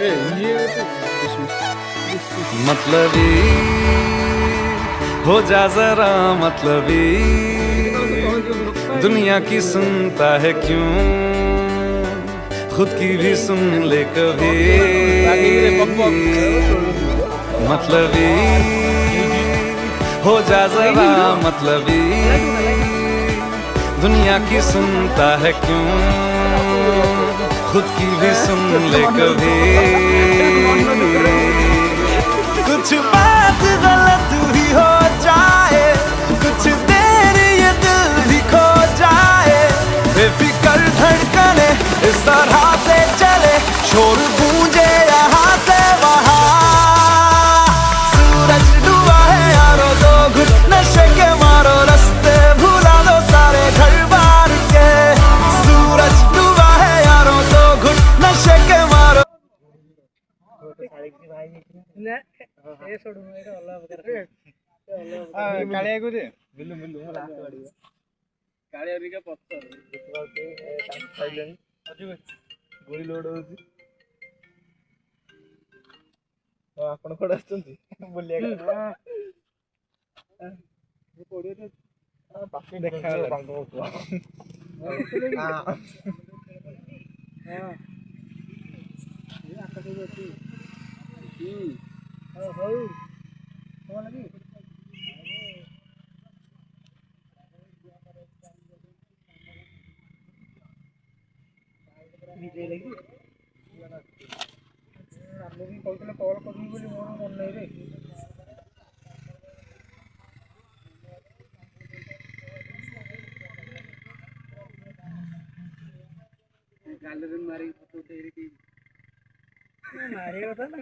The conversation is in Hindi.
ये तो मतलबी हो जा जरा मतलबी, दुनिया की सुनता है क्यों, खुद की भी सुन ले कभी। मतलबी हो जा जरा मतलबी, दुनिया की सुनता है क्यों, खुद की भी सुन ले कभी। कुछ बात गलत भी हो जाए, कुछ देर ये दिल भी खो जाए, बेफिक्र धड़कने इस तरह से चले, शोर गूंजे यहाँ से वहाँ। सूरज डूबा है यारो, दो घुट नशे के मारो, रास्ते भुला दो सारे घर बार के। सूरज डूबा है यारो, दो घुट नशे के मारो। कालिया को दे बिल्लू बिल्लू मैं लास्ट वाली कालिया री का पत्थर गोली लोड होची आपण कोड असतंती बोलिया का ये पडियो तो बाकी देखा पांगो हां हां ये आकाश में ଅଛି हां भाई कौन लगी विजय लगी ଆମେ ବି କହୁଥିଲେ କଲ୍ କରିବି ବୋଲି ମୋର ମନେ ନାହିଁ ରେ ଗାଲରେ ମାରି ଫଟୋ ଉଠେଇକି ମାରି କଥା ନା